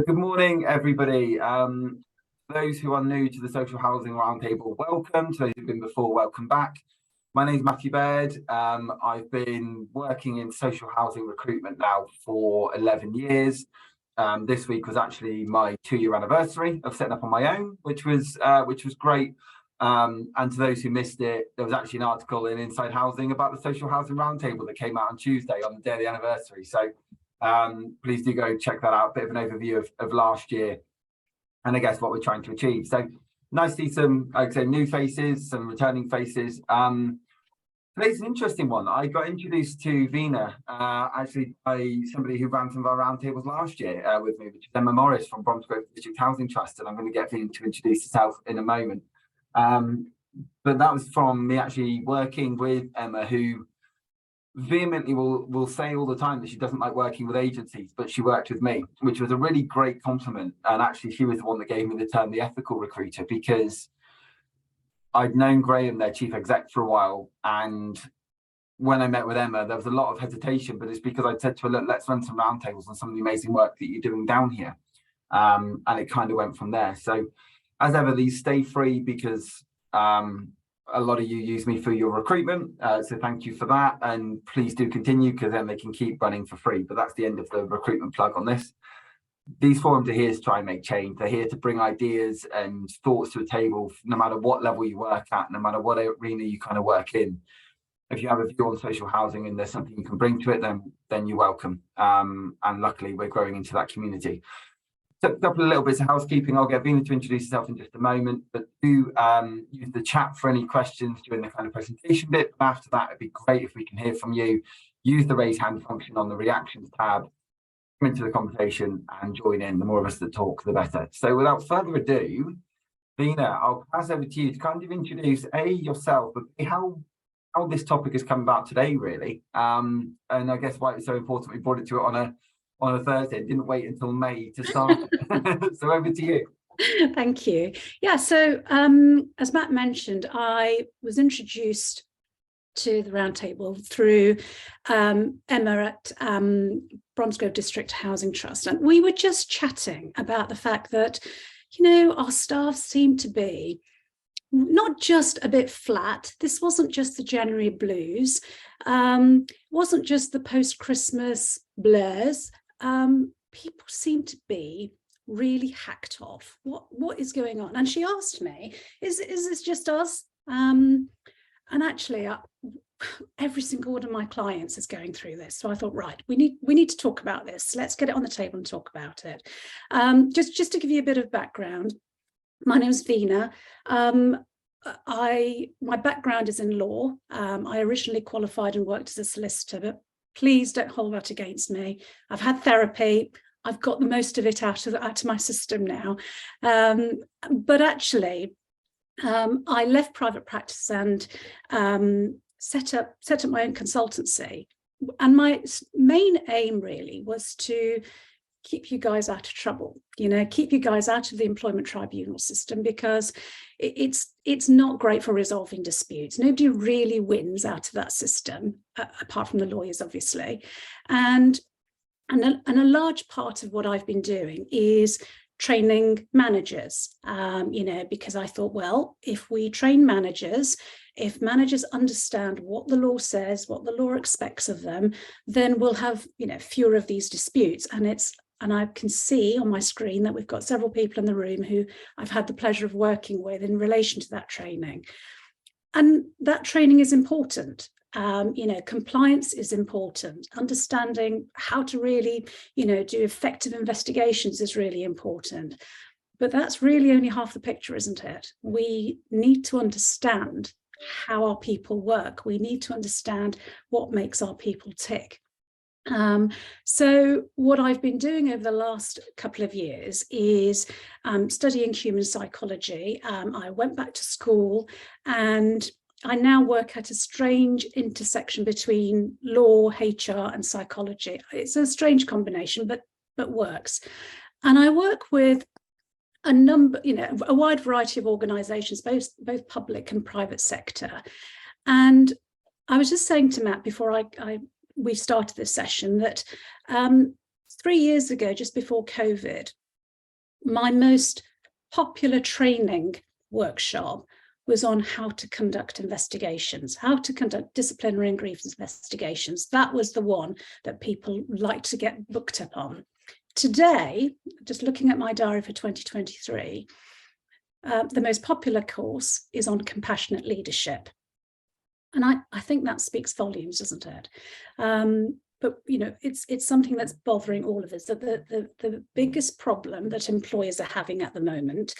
Good morning, everybody. Those who are new to the Social Housing Roundtable, welcome. To those who've been before, welcome back. My name is Matthew Baird. I've been working in social housing recruitment now for 11 years. This week was actually my 2-year anniversary of setting up on my own, which was great. And to those who missed it, there was actually an article in Inside Housing about the Social Housing Roundtable that came out on Tuesday on the day of the anniversary. So please do go check that out. A bit of an overview of last year and I guess what we're trying to achieve. So nice to see some, I'd say, new faces, some returning faces. Today's an interesting one. I got introduced to Veena actually by somebody who ran some of our roundtables last year with me, which is Emma Morris from Bromsgrove District Housing Trust, and I'm going to get Veena to introduce herself in a moment. But that was from me actually working with Emma, who vehemently will say all the time that she doesn't like working with agencies, but she worked with me, which was a really great compliment. And actually, she was the one that gave me the term the ethical recruiter, because I'd known Graham, their chief exec, for a while, and when I met with Emma, there was a lot of hesitation, but it's because I'd said to her, look, let's run some roundtables on some of the amazing work that you're doing down here. And it kind of went from there. So as ever, these stay free because a lot of you use me for your recruitment. So thank you for that. And please do continue, because then they can keep running for free. But that's the end of the recruitment plug on this. These forums are here to try and make change. They're here to bring ideas and thoughts to a table, no matter what level you work at, no matter what arena you kind of work in. If you have a view on social housing and there's something you can bring to it, then you're welcome. And luckily, we're growing into that community. So a couple of little bits of housekeeping. I'll get Veena to introduce herself in just a moment, but do use the chat for any questions during the kind of presentation bit. After that, it'd be great if we can hear from you. Use the raise hand function on the reactions tab, come into the conversation and join in. The more of us that talk, the better. So without further ado, Veena, I'll pass over to you to kind of introduce yourself, but how this topic has come about today, really, and I guess why it's so important we brought it to it on a Thursday. It didn't wait until May to start. So over to you. Thank you. Yeah, so as Matt mentioned, I was introduced to the roundtable through Emma at Bromsgrove District Housing Trust, and we were just chatting about the fact that, you know, our staff seem to be not just a bit flat. This wasn't just the January blues, wasn't just the post-Christmas blurs. People seem to be really hacked off. What is going on? And she asked me, is this just us? And actually, every single one of my clients is going through this. So I thought, right, we need to talk about this. Let's get it on the table and talk about it. Just to give you a bit of background, my name is Veena. My background is in law. I originally qualified and worked as a solicitor, but please don't hold that against me. I've had therapy. I've got the most of it out of my system now. But actually, I left private practice and set up my own consultancy. And my main aim really was to keep you guys out of trouble, keep you guys out of the employment tribunal system, because it's not great for resolving disputes. Nobody really wins out of that system, apart from the lawyers, obviously. And a large part of what I've been doing is training managers, because I thought, well, if we train managers, if managers understand what the law says, what the law expects of them, then we'll have, fewer of these disputes. And I can see on my screen that we've got several people in the room who I've had the pleasure of working with in relation to that training. And that training is important. Compliance is important. Understanding how to really, do effective investigations is really important. But that's really only half the picture, isn't it? We need to understand how our people work. We need to understand what makes our people tick. So what I've been doing over the last couple of years is studying human psychology. I went back to school, and I now work at a strange intersection between law, HR, and psychology. It's a strange combination, but works. And I work with a wide variety of organisations, both public and private sector. And I was just saying to Matt before we started this session that 3 years ago, just before COVID, my most popular training workshop was on how to conduct investigations, how to conduct disciplinary and grievance investigations. That was the one that people like to get booked up on. Today, just looking at my diary for 2023, the most popular course is on compassionate leadership. And I think that speaks volumes, doesn't it? But it's something that's bothering all of us. That the biggest problem that employers are having at the moment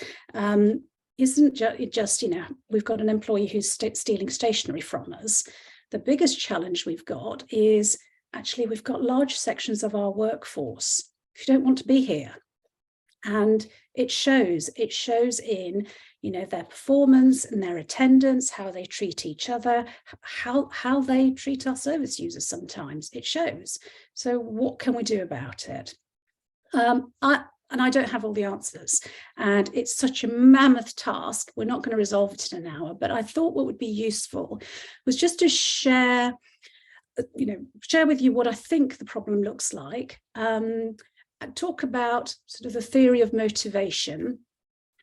isn't just we've got an employee who's stealing stationery from us. The biggest challenge we've got is actually we've got large sections of our workforce who don't want to be here, and it shows in their performance and their attendance, how they treat each other, how they treat our service users. Sometimes it shows. So what can we do about it? I don't have all the answers, and it's such a mammoth task. We're not going to resolve it in an hour, but I thought what would be useful was just to share with you what I think the problem looks like. Talk about sort of the theory of motivation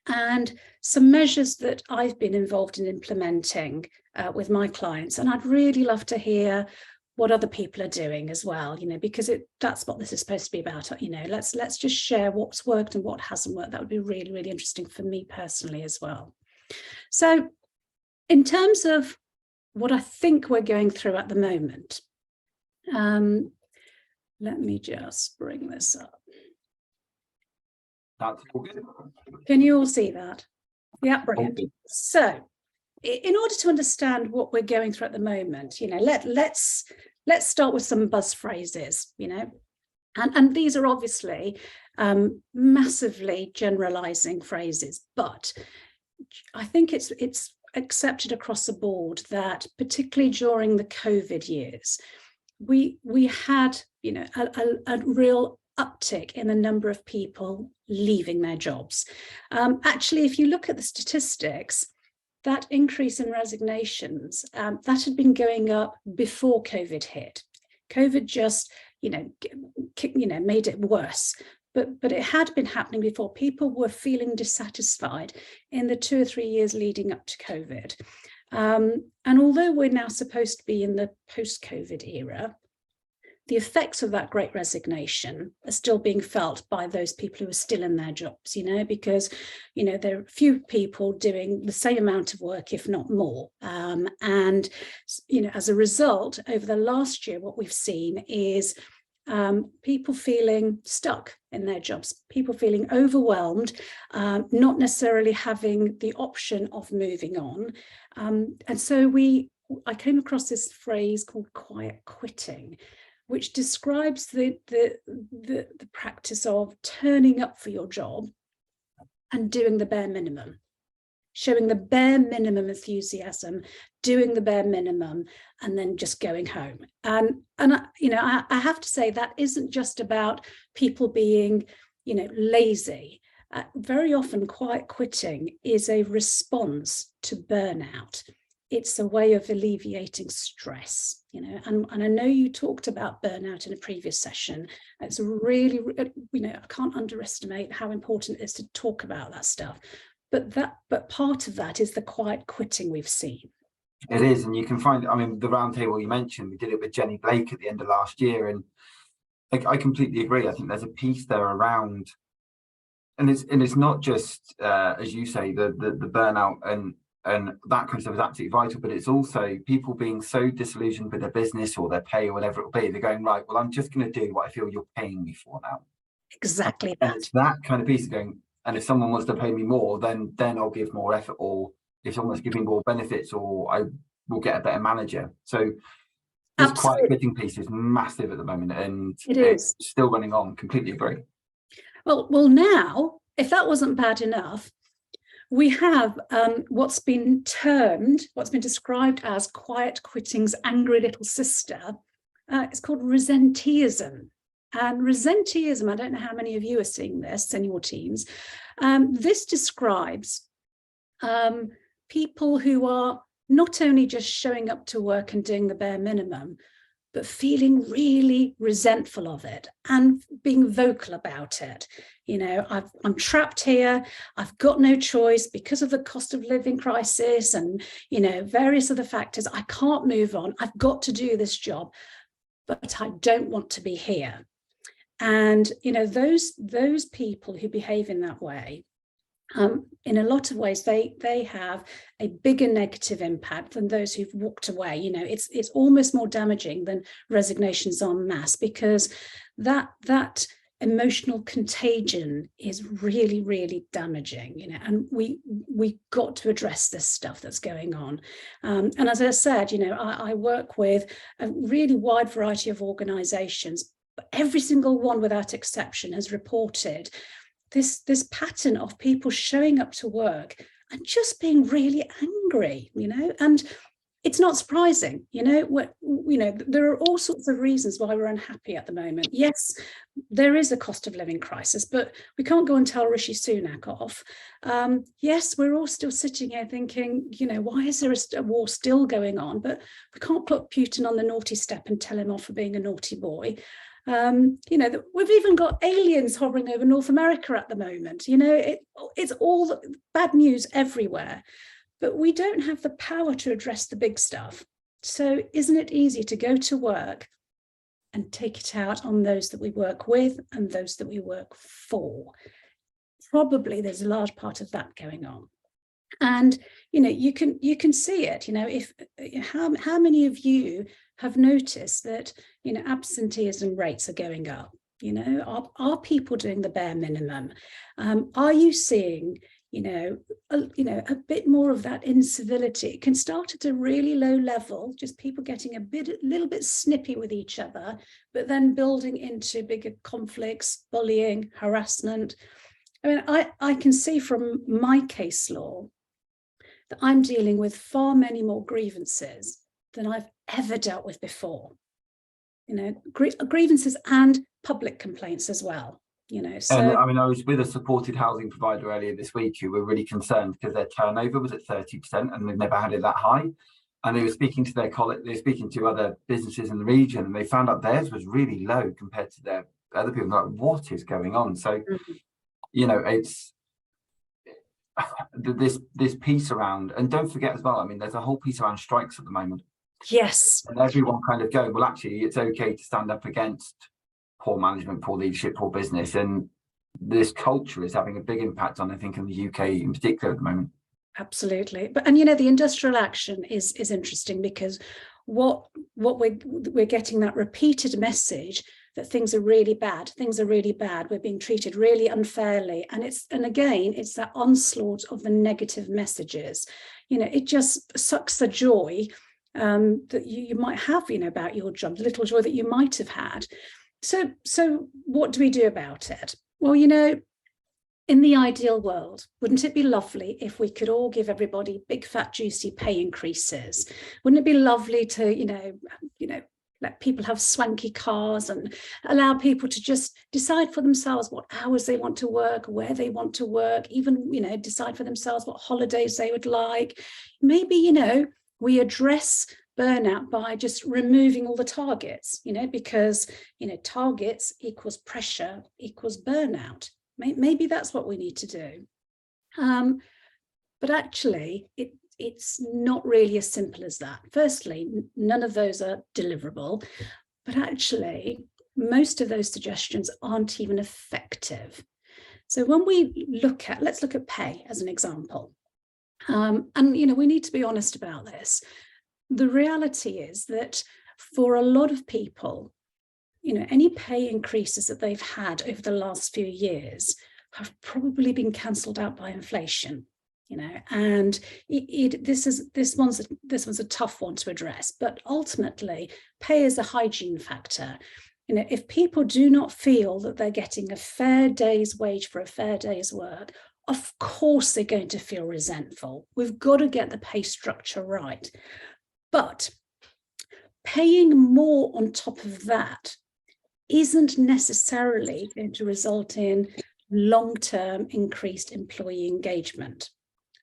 and some measures that I've been involved in implementing with my clients. And I'd really love to hear what other people are doing as well, because that's what this is supposed to be about. Let's just share what's worked and what hasn't worked. That would be really, really interesting for me personally as well. So in terms of what I think we're going through at the moment, let me just bring this up. That's all good. Can you all see that? Yeah, brilliant. So in order to understand what we're going through at the moment, let's start with some buzz phrases, and these are obviously massively generalizing phrases, but I think it's accepted across the board that particularly during the COVID years, we had a real uptick in the number of people leaving their jobs. Actually, if you look at the statistics, that increase in resignations, that had been going up before COVID hit. COVID just, made it worse. But it had been happening before. People were feeling dissatisfied in the 2 or 3 years leading up to COVID. And although we're now supposed to be in the post-COVID era, the effects of that great resignation are still being felt by those people who are still in their jobs, because, there are few people doing the same amount of work, if not more. And, as a result, over the last year, what we've seen is people feeling stuck in their jobs, people feeling overwhelmed, not necessarily having the option of moving on. And so I came across this phrase called quiet quitting, which describes the practice of turning up for your job and doing the bare minimum, showing the bare minimum enthusiasm, doing the bare minimum, and then just going home. And I have to say that isn't just about people being, lazy. Very often, quiet quitting is a response to burnout. It's a way of alleviating stress, and I know you talked about burnout in a previous session. It's really, I can't underestimate how important it is to talk about that stuff. But part of that is the quiet quitting we've seen. It is, and you can find, the roundtable you mentioned, we did it with Jenny Blake at the end of last year, and I completely agree. I think there's a piece there around, and it's not just as you say, the burnout and that kind of stuff is absolutely vital, but it's also people being so disillusioned with their business or their pay or whatever it'll be. They're going, right, well, I'm just going to do what I feel you're paying me for now. Exactly. And it's that kind of piece of going, and if someone wants to pay me more, then I'll give more effort, or if someone's giving more benefits, or I will get a better manager. So this quiet quitting piece is massive at the moment, and it's still running on. Completely agree. Well, now, if that wasn't bad enough, we have what's been described as quiet quitting's angry little sister. It's called resenteeism. And resenteeism, I don't know how many of you are seeing this in your teams. This describes people who are not only just showing up to work and doing the bare minimum, but feeling really resentful of it and being vocal about it. You know, I'm trapped here. I've got no choice because of the cost of living crisis and, you know, various other factors. I can't move on. I've got to do this job, but I don't want to be here. And, you know, those people who behave in that way, in a lot of ways, they have a bigger negative impact than those who've walked away. You know, it's almost more damaging than resignations en masse, because that emotional contagion is really, really damaging. You know, and we got to address this stuff that's going on. And as I said, you know, I work with a really wide variety of organisations, but every single one without exception has reported this pattern of people showing up to work and just being really angry, you know. And it's not surprising, you know, there are all sorts of reasons why we're unhappy at the moment. Yes, there is a cost of living crisis, but we can't go and tell Rishi Sunak off. Yes, we're all still sitting here thinking, you know, why is there a war still going on? But we can't put Putin on the naughty step and tell him off for being a naughty boy. You know, we've even got aliens hovering over North America at the moment. You know, it's all bad news everywhere, but we don't have the power to address the big stuff. So isn't it easy to go to work and take it out on those that we work with and those that we work for? Probably there's a large part of that going on. And, you know, you can see it, you know, if how many of you have noticed that, you know, absenteeism rates are going up? You know, are people doing the bare minimum? Are you seeing, you know, a bit more of that incivility? It can start at a really low level, just people getting a little bit snippy with each other, but then building into bigger conflicts, bullying, harassment. I mean, I can see from my case law that I'm dealing with far many more grievances than I've ever dealt with before. You know, grievances and public complaints as well. You know, so and I mean, I was with a supported housing provider earlier this week who were really concerned because their turnover was at 30% and they've never had it that high. And they were speaking to their colleagues, they were speaking to other businesses in the region, and they found out theirs was really low compared to their other people. Like, what is going on? So, you know, it's this piece around, and don't forget as well, I mean, there's a whole piece around strikes at the moment. Yes. And everyone kind of going, well, actually, it's okay to stand up against poor management, poor leadership, poor business. And this culture is having a big impact on, I think, in the UK in particular at the moment. Absolutely. But, and you know, the industrial action is interesting, because what we're getting that repeated message that things are really bad, we're being treated really unfairly. And again, it's that onslaught of the negative messages. You know, it just sucks the joy that you might have, you know, about your job, the little joy that you might have had. So what do we do about it? Well, you know, in the ideal world, wouldn't it be lovely if we could all give everybody big, fat, juicy pay increases? Wouldn't it be lovely to, you know, let people have swanky cars and allow people to just decide for themselves what hours they want to work, where they want to work, even, you know, decide for themselves what holidays they would like? Maybe, you know, we address burnout by just removing all the targets, you know, because, you know, targets equals pressure equals burnout. Maybe that's what we need to do. But actually, it's not really as simple as that. Firstly, none of those are deliverable, but actually, most of those suggestions aren't even effective. So when let's look at pay as an example. And, you know, we need to be honest about this. The reality is that for a lot of people, you know, any pay increases that they've had over the last few years have probably been cancelled out by inflation, you know, and this one's a tough one to address. But ultimately, pay is a hygiene factor. You know, if people do not feel that they're getting a fair day's wage for a fair day's work, of course they're going to feel resentful. We've got to get the pay structure right. But paying more on top of that isn't necessarily going to result in long-term increased employee engagement.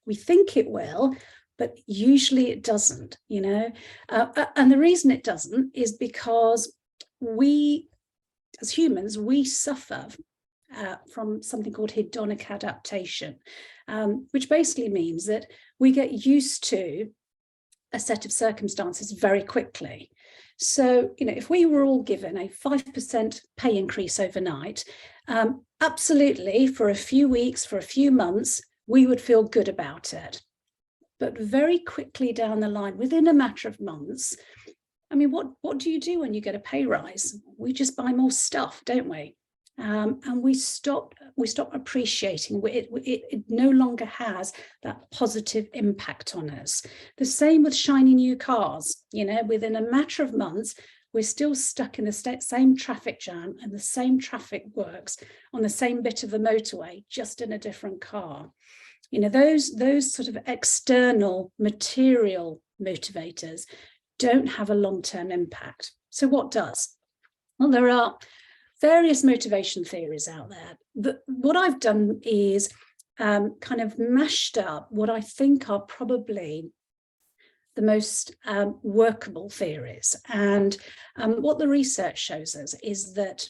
We think it will, but usually it doesn't, you know. And the reason it doesn't is because we, as humans, we suffer from something called hedonic adaptation, which basically means that we get used to a set of circumstances very quickly. So, you know, if we were all given a 5% pay increase overnight, absolutely, for a few weeks, for a few months, we would feel good about it. But very quickly down the line, within a matter of months, I mean, what do you do when you get a pay rise? We just buy more stuff, don't we? And we stop appreciating it. It no longer has that positive impact on us. The same with shiny new cars. You know, within a matter of months, we're still stuck in the same traffic jam, and the same traffic works on the same bit of the motorway, just in a different car. You know, those sort of external material motivators don't have a long-term impact. So what does? Well, there are various motivation theories out there. What I've done is kind of mashed up what I think are probably the most workable theories. And what the research shows us is that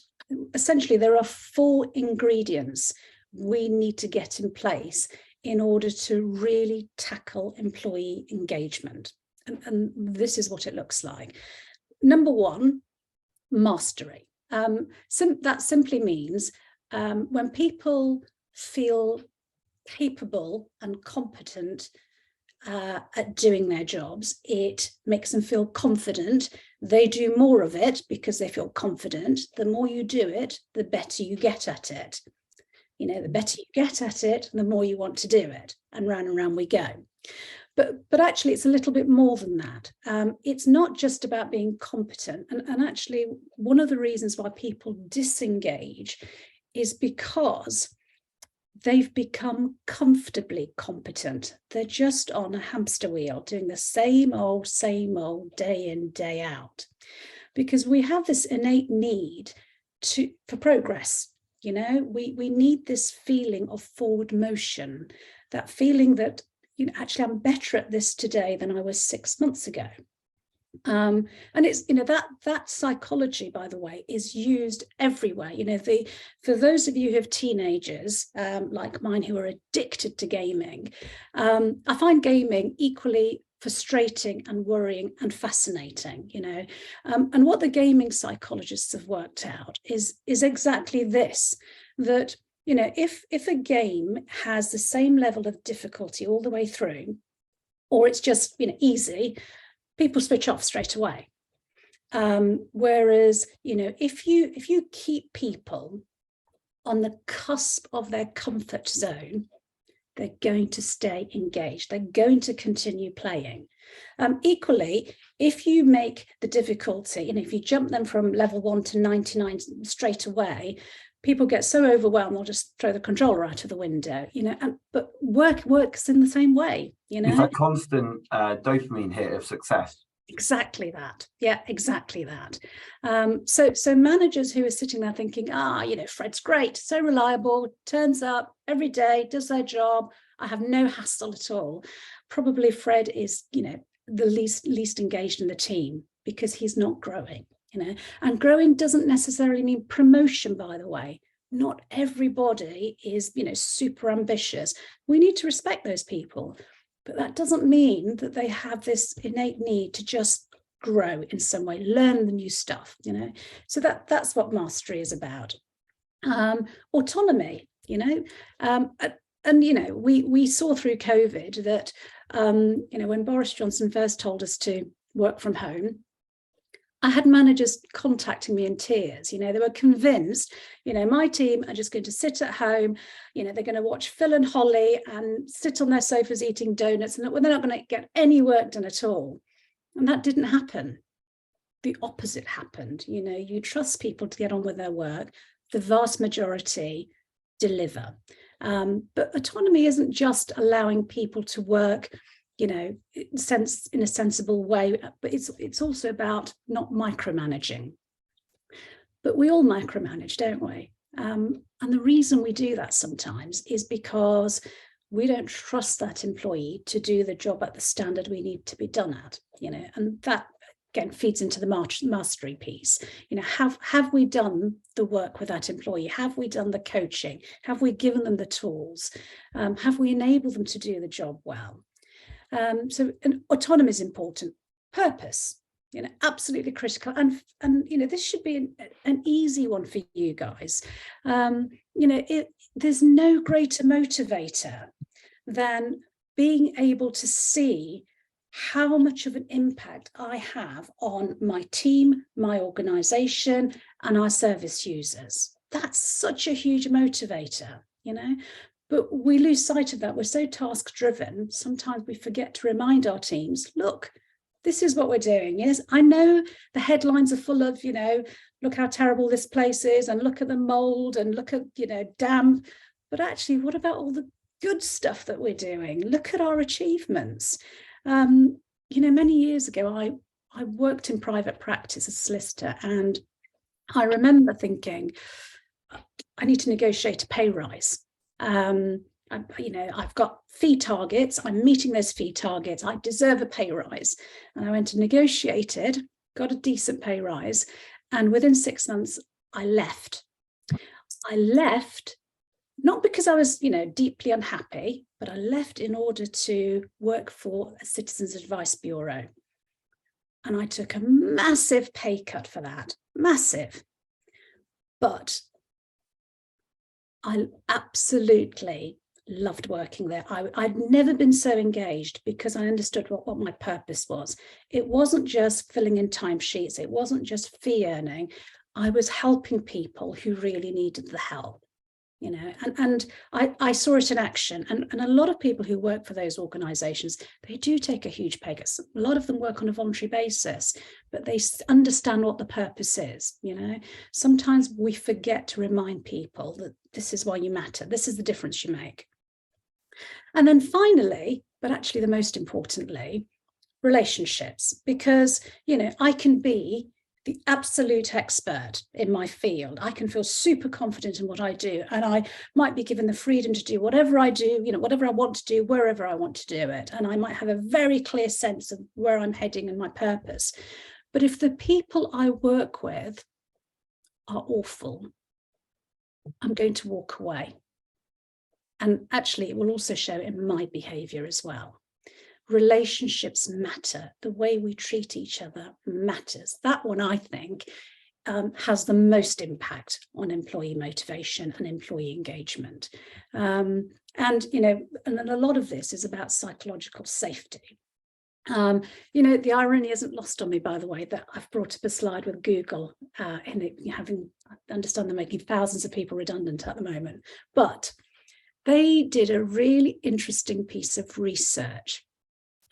essentially there are 4 ingredients we need to get in place in order to really tackle employee engagement. And this is what it looks like. Number 1, mastery. That simply means when people feel capable and competent at doing their jobs, it makes them feel confident. They do more of it because they feel confident. The more you do it, the better you get at it. You know, the better you get at it, the more you want to do it, and round we go. But actually, it's a little bit more than that. It's not just about being competent. And actually, one of the reasons why people disengage is because they've become comfortably competent. They're just on a hamster wheel, doing the same old, day in, day out. Because we have this innate need for progress. You know, we need this feeling of forward motion, that feeling that, you know, actually I'm better at this today than I was 6 months ago. And it's, you know, that psychology, by the way, is used everywhere. You know, for those of you who have teenagers like mine who are addicted to gaming, I find gaming equally frustrating and worrying and fascinating, you know. And what the gaming psychologists have worked out is exactly this, that, you know, if a game has the same level of difficulty all the way through, or it's just, you know, easy, people switch off straight away. Whereas, you know, if you keep people on the cusp of their comfort zone, they're going to stay engaged. They're going to continue playing. Equally, if you make the difficulty, and if you jump them from level 1 to 99 straight away, people get so overwhelmed, they'll just throw the controller out of the window, you know. But works in the same way, you know. It's that constant dopamine hit of success. Exactly that. Yeah, exactly that. So managers who are sitting there thinking, you know, Fred's great, so reliable, turns up every day, does their job, I have no hassle at all. Probably Fred is, you know, the least engaged in the team because he's not growing, you know. And growing doesn't necessarily mean promotion, by the way. Not everybody is, you know, super ambitious. We need to respect those people. But that doesn't mean that they have this innate need to just grow in some way, learn the new stuff, you know. So that's what mastery is about. Autonomy, you know, and you know, we saw through COVID that you know, when Boris Johnson first told us to work from home, I had managers contacting me in tears. You know, they were convinced, you know, my team are just going to sit at home, you know, they're going to watch Phil and Holly and sit on their sofas eating donuts, and they're not going to get any work done at all. And that didn't happen. The opposite happened. You know, you trust people to get on with their work. The vast majority deliver. But autonomy isn't just allowing people to work, you know, in a sensible way, but it's also about not micromanaging. But we all micromanage, don't we? And the reason we do that sometimes is because we don't trust that employee to do the job at the standard we need to be done at, and that again feeds into the mastery piece. Have we done the work with that employee? Have we done the coaching? Have we given them the tools? Have we enabled them to do the job well? So autonomy is important. Purpose, absolutely critical. And this should be an easy one for you guys. There's no greater motivator than being able to see how much of an impact I have on my team, my organization, and our service users. That's such a huge motivator, but we lose sight of that. We're so task driven. Sometimes we forget to remind our teams, look, this is what we're doing. Yes, I know the headlines are full of, look how terrible this place is, and look at the mold, and look at, damp. But actually, what about all the good stuff that we're doing? Look at our achievements. Many years ago, I worked in private practice as a solicitor, and I remember thinking, I need to negotiate a pay rise. I've got fee targets. I'm meeting those fee targets. I deserve a pay rise. And I went and negotiated, got a decent pay rise. And within 6 months, I left. I left not because I was, deeply unhappy, but I left in order to work for a Citizens Advice Bureau. And I took a massive pay cut for that, massive. But I absolutely loved working there. I'd never been so engaged because I understood what my purpose was. It wasn't just filling in timesheets. It wasn't just fee earning. I was helping people who really needed the help. And I saw it in action. And a lot of people who work for those organizations, they do take a huge pay cut. A lot of them work on a voluntary basis, but they understand what the purpose is. Sometimes we forget to remind people that this is why you matter. This is the difference you make. And then finally, but actually the most importantly, relationships, because, I can be the absolute expert in my field. I can feel super confident in what I do, and I might be given the freedom to do whatever I do, whatever I want to do, wherever I want to do it. And I might have a very clear sense of where I'm heading and my purpose. But if the people I work with are awful, I'm going to walk away. And actually, it will also show in my behavior as well. Relationships matter. The way we treat each other matters. That one, I think, has the most impact on employee motivation and employee engagement. And a lot of this is about psychological safety. The irony isn't lost on me, by the way, that I've brought up a slide with Google in it, I understand they're making thousands of people redundant at the moment, but they did a really interesting piece of research.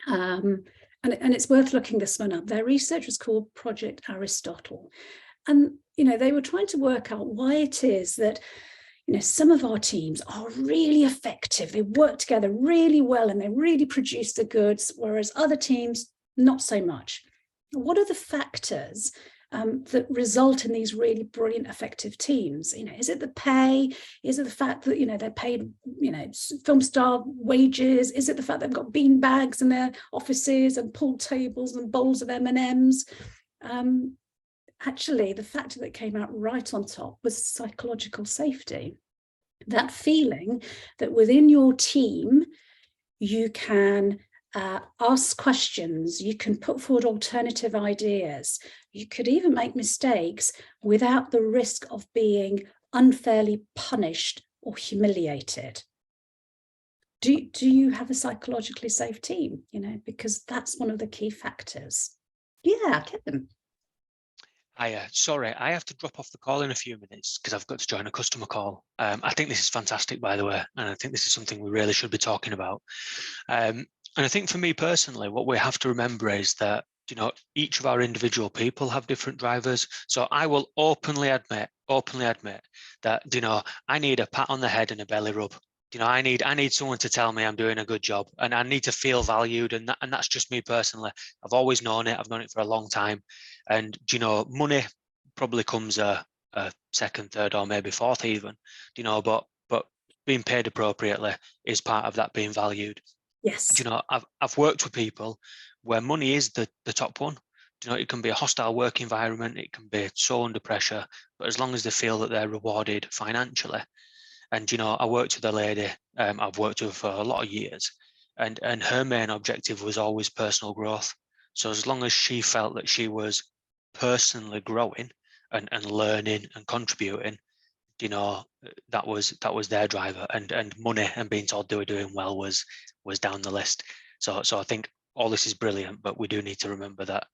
And it's worth looking this one up. Their research was called Project Aristotle. And, they were trying to work out why it is that, some of our teams are really effective. They work together really well and they really produce the goods, whereas other teams, not so much. What are the factors that result in these really brilliant, effective teams? Is it the pay? Is it the fact that, they're paid, film star wages? Is it the fact they've got bean bags in their offices and pool tables and bowls of M&Ms? Actually, the factor that came out right on top was psychological safety. That feeling that within your team, you can ask questions, you can put forward alternative ideas, you could even make mistakes without the risk of being unfairly punished or humiliated. Do you have a psychologically safe team? Because that's one of the key factors. Yeah, Kevin. Sorry, I have to drop off the call in a few minutes because I've got to join a customer call. I think this is fantastic, by the way, and I think this is something we really should be talking about. And I think for me personally, what we have to remember is that, each of our individual people have different drivers. So I will openly admit that, I need a pat on the head and a belly rub. I need someone to tell me I'm doing a good job, and I need to feel valued, and that's just me personally. I've always known it. I've known it for a long time, and money probably comes a second, third, or maybe fourth even. But being paid appropriately is part of that being valued. Yes. Do you know, I've worked with people where money is the top one. Do you know, it can be a hostile work environment, it can be so under pressure, but as long as they feel that they're rewarded financially. And, you know, I worked with a lady, I've worked with her for a lot of years, and her main objective was always personal growth. So as long as she felt that she was personally growing and learning and contributing, you know, that was their driver, and money and being told they were doing well was down the list. So I think all this is brilliant, but we do need to remember that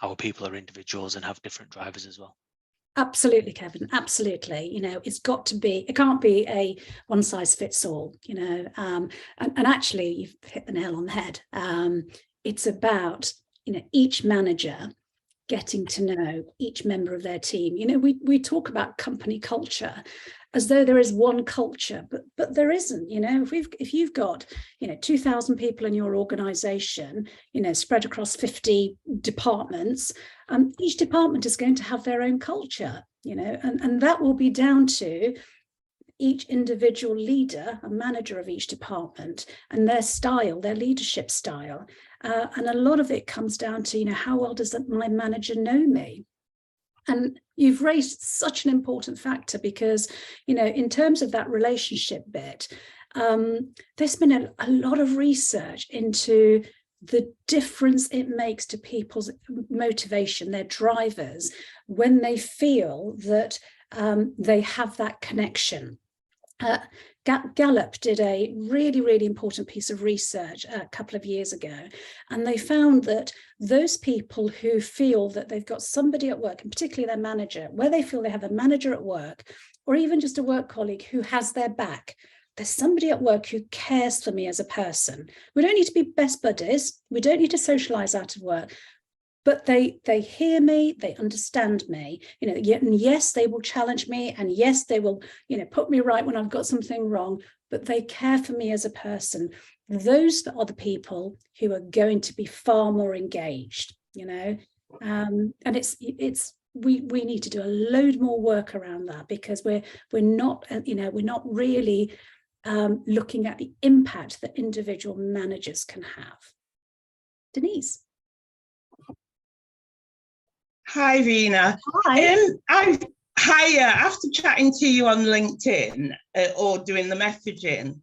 our people are individuals and have different drivers as well. Absolutely, Kevin. Absolutely. You know, it's got to be, it can't be a one size fits all, you know, and actually you've hit the nail on the head. It's about, you know, each manager getting to know each member of their team. You know, we talk about company culture as though there is one culture, but there isn't. You know, if you've got, you know, 2,000 people in your organization, you know, spread across 50 departments, each department is going to have their own culture, you know, and that will be down to each individual leader, a manager of each department, and their style, their leadership style. And a lot of it comes down to, you know, how well does my manager know me? And you've raised such an important factor because, you know, in terms of that relationship bit, there's been a lot of research into the difference it makes to people's motivation, their drivers, when they feel that they have that connection. Gallup did a really, really important piece of research a couple of years ago, and they found that those people who feel that they've got somebody at work, and particularly their manager, where they feel they have a manager at work, or even just a work colleague who has their back, there's somebody at work who cares for me as a person. We don't need to be best buddies. We don't need to socialize out of work. But they hear me, they understand me, you know, and yes, they will challenge me, and yes, they will, you know, put me right when I've got something wrong, but they care for me as a person. Those are the people who are going to be far more engaged, you know, and we need to do a load more work around that, because we're not, you know, we're not really looking at the impact that individual managers can have. Denise. Hi, Veena. Hi. After chatting to you on LinkedIn or doing the messaging,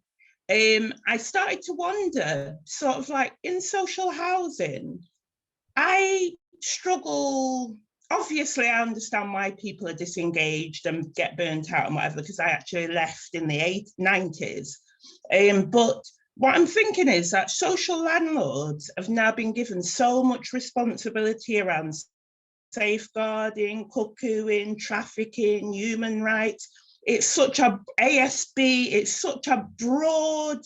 I started to wonder, sort of like in social housing, I struggle. Obviously, I understand why people are disengaged and get burnt out and whatever, because I actually left in the 90s. But what I'm thinking is that social landlords have now been given so much responsibility around safeguarding, cuckooing, trafficking, human rights. It's such a ASB, it's such a broad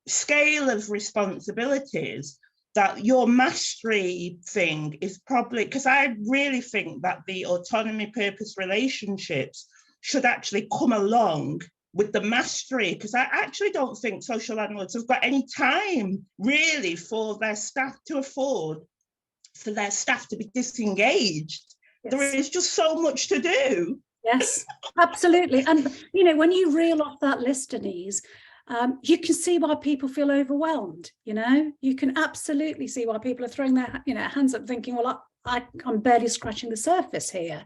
scale of responsibilities that your mastery thing is probably, because I really think that the autonomy purpose relationships should actually come along with the mastery, because I actually don't think social landlords have got any time really for their staff to afford for their staff to be disengaged. Yes. There is just so much to do. Yes, absolutely. And, you know, when you reel off that list, Denise, you can see why people feel overwhelmed, you know, you can absolutely see why people are throwing their, you know, hands up thinking, well, I'm barely scratching the surface here.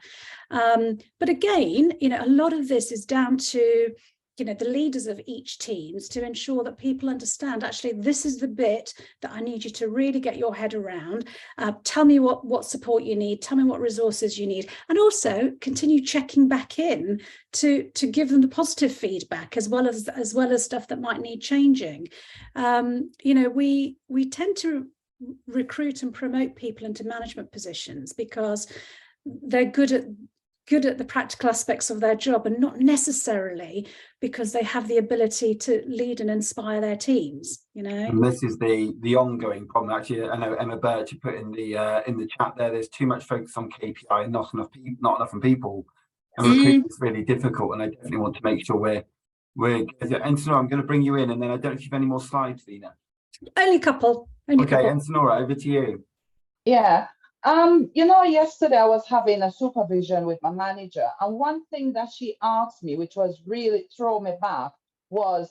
But again, you know, a lot of this is down to, you know, the leaders of each teams to ensure that people understand, actually, this is the bit that I need you to really get your head around. Tell me what support you need, tell me what resources you need, and also continue checking back in to give them the positive feedback as well as stuff that might need changing. You know, we tend to recruit and promote people into management positions because they're good at the practical aspects of their job, and not necessarily because they have the ability to lead and inspire their teams, you know. And this is the ongoing problem. Actually, I know Emma Birch put in the chat there's too much focus on KPI and not enough people. And recruiting is really difficult, and I definitely want to make sure we're and Sonora, I'm going to bring you in, and then I don't know if you have any more slides, Veena. Only a couple. Okay, and Sonora, over to you. Yeah. You know, yesterday I was having a supervision with my manager, and one thing that she asked me, which was really throw me back, was,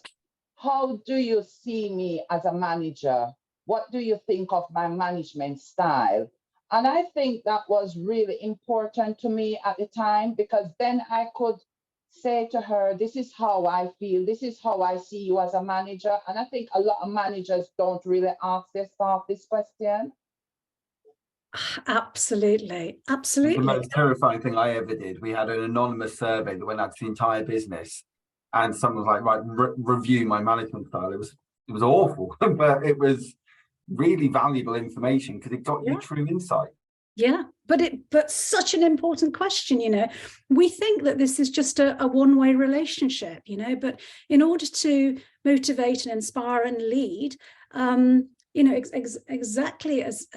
how do you see me as a manager? What do you think of my management style? And I think that was really important to me at the time, because then I could say to her, this is how I feel, this is how I see you as a manager. And I think a lot of managers don't really ask their staff this question. Absolutely, absolutely. The most terrifying thing I ever did, we had an anonymous survey that went out to the entire business, and someone was like, right, review my management style. It was awful, but it was really valuable information because it got you true insight. Yeah, but such an important question, you know. We think that this is just a one-way relationship, you know, but in order to motivate and inspire and lead, you know, exactly as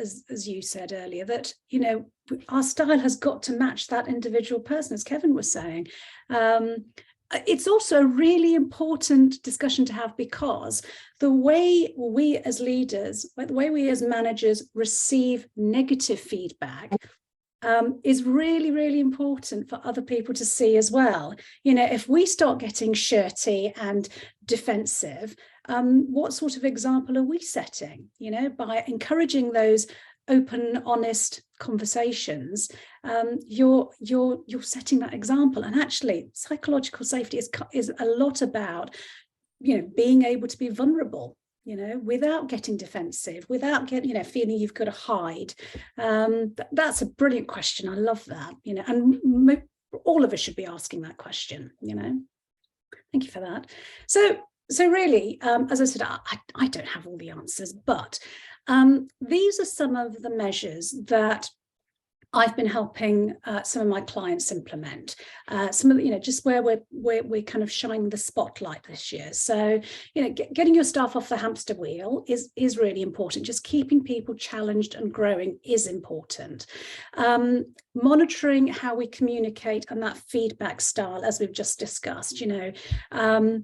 you said earlier, that, you know, our style has got to match that individual person, as Kevin was saying. It's also a really important discussion to have, because the way we as leaders, the way we as managers receive negative feedback is really, really important for other people to see as well. You know, if we start getting shirty and defensive, what sort of example are we setting? You know, by encouraging those open, honest conversations, you're setting that example. And actually, psychological safety is a lot about, you know, being able to be vulnerable, you know, without getting defensive, without getting, you know, feeling you've got to hide. That's a brilliant question. I love that, you know, and all of us should be asking that question, you know. Thank you for that. So really, as I said, I don't have all the answers, but these are some of the measures that I've been helping some of my clients implement. Some of the, you know, just where we're kind of shining the spotlight this year. So, you know, getting your staff off the hamster wheel is really important. Just keeping people challenged and growing is important. Monitoring how we communicate and that feedback style, as we've just discussed, you know,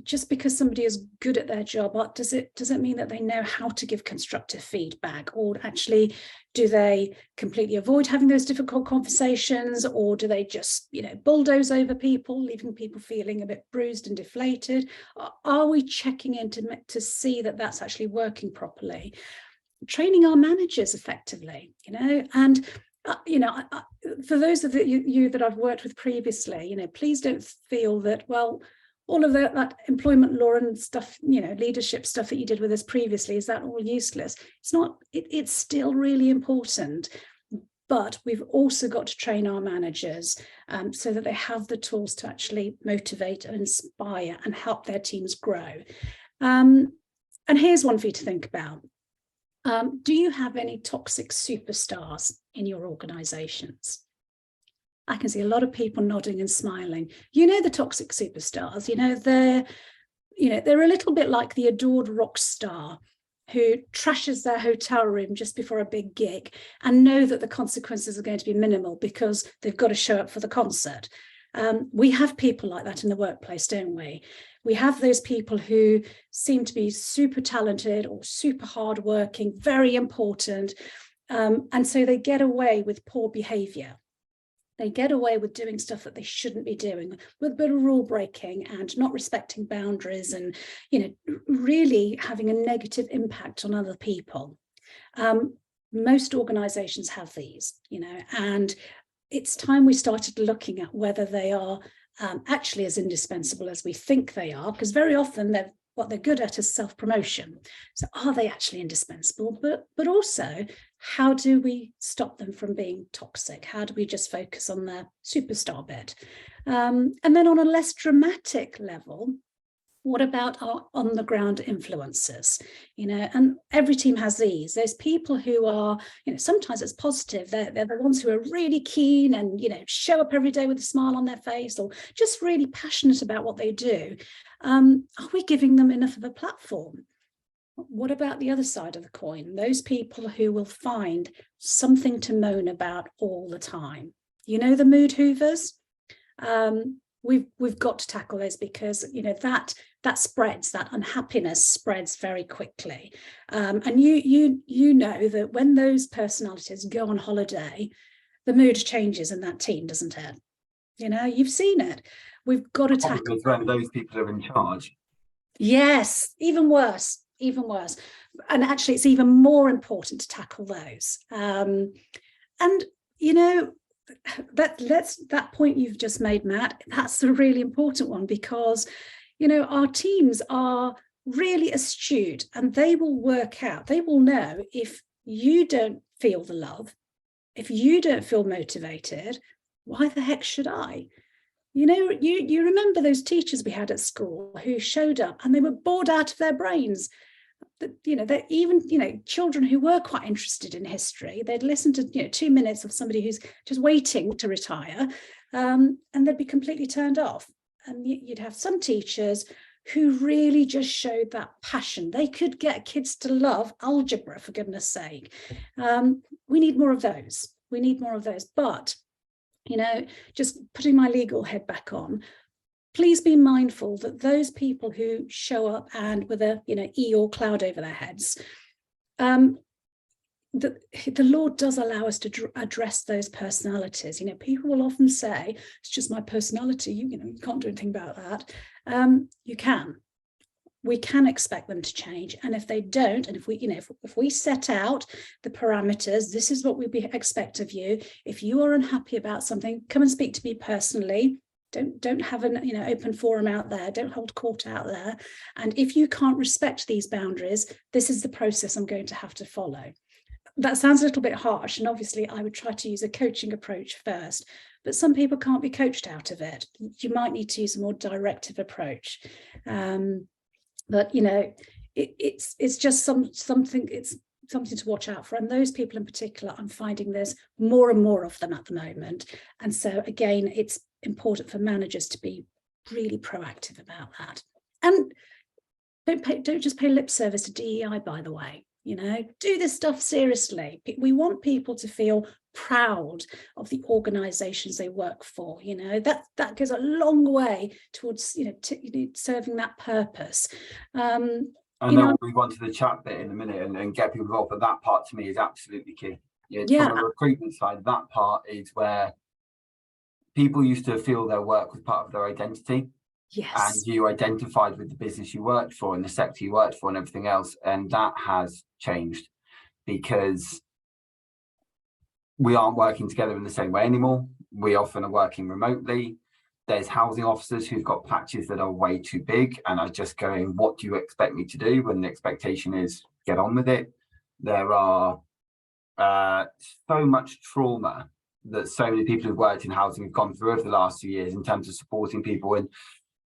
just because somebody is good at their job, does it mean that they know how to give constructive feedback? Or actually, do they completely avoid having those difficult conversations? Or do they just, you know, bulldoze over people, leaving people feeling a bit bruised and deflated? Are we checking in to see that that's actually working properly? Training our managers effectively, you know, and you know, for those of you that I've worked with previously, you know, please don't feel that, well, all of that employment law and stuff, you know, leadership stuff that you did with us previously, is that all useless? It's not. It's still really important, but we've also got to train our managers so that they have the tools to actually motivate and inspire and help their teams grow. And here's one for you to think about. Do you have any toxic superstars in your organizations? I can see a lot of people nodding and smiling. You know, the toxic superstars, you know, they're a little bit like the adored rock star who trashes their hotel room just before a big gig and know that the consequences are going to be minimal because they've got to show up for the concert. We have people like that in the workplace, don't we? We have those people who seem to be super talented or super hardworking, very important, and so they get away with poor behavior. They get away with doing stuff that they shouldn't be doing, with a bit of rule breaking and not respecting boundaries, and, you know, really having a negative impact on other people. Most organizations have these, you know, and it's time we started looking at whether they are actually as indispensable as we think they are, because very often what they're good at is self-promotion. So are they actually indispensable? But also, how do we stop them from being toxic? How do we just focus on their superstar bit? And then on a less dramatic level, what about our on-the-ground influencers? You know, and every team has these. There's people who are, you know, sometimes it's positive. They're the ones who are really keen and, you know, show up every day with a smile on their face, or just really passionate about what they do. Are we giving them enough of a platform? What about the other side of the coin? Those people who will find something to moan about all the time. You know, the mood hoovers. We've got to tackle those, because, you know, that spreads, that unhappiness spreads very quickly. And you know that when those personalities go on holiday, the mood changes in that team, doesn't it? You know, you've seen it. We've got to Problem tackle is when those people are in charge. Yes, even worse, even worse. And actually, it's even more important to tackle those. And, you know, that point you've just made, Matt, that's a really important one, because, you know, our teams are really astute, and they will work out, they will know if you don't feel the love, if you don't feel motivated, why the heck should I? You know, you remember those teachers we had at school who showed up and they were bored out of their brains. You know, that even, you know, children who were quite interested in history, they'd listen to, you know, 2 minutes of somebody who's just waiting to retire, and they'd be completely turned off. And you'd have some teachers who really just showed that passion. They could get kids to love algebra, for goodness sake. We need more of those. We need more of those. But, you know, just putting my legal head back on, please be mindful that those people who show up and with a, you know, Eeyore cloud over their heads, the law does allow us to address those personalities. You know, people will often say, it's just my personality, you know, you can't do anything about that. You can. We can expect them to change. And if they don't, and if we, you know, if we set out the parameters, this is what we expect of you. If you are unhappy about something, come and speak to me personally. Don't have an, you know, open forum out there. Don't hold court out there. And if you can't respect these boundaries, this is the process I'm going to have to follow. That sounds a little bit harsh, and obviously I would try to use a coaching approach first, but some people can't be coached out of it. You might need to use a more directive approach. But, you know, it's just something, it's something to watch out for. And those people in particular, I'm finding there's more and more of them at the moment. And so again, it's important for managers to be really proactive about that. And don't just pay lip service to DEI, by the way. You know, do this stuff seriously. We want people to feel proud of the organizations they work for. You know, that goes a long way towards, you know, serving that purpose. I know we'll move on to the chat bit in a minute and get people involved, but that part to me is absolutely key. Yeah. From a recruitment side, that part is where people used to feel their work was part of their identity. Yes. And you identified with the business you worked for and the sector you worked for and everything else. And that has changed because we aren't working together in the same way anymore. We often are working remotely. There's housing officers who've got patches that are way too big and are just going, what do you expect me to do? When the expectation is get on with it. There are so much trauma that so many people who've worked in housing have gone through over the last few years in terms of supporting people. And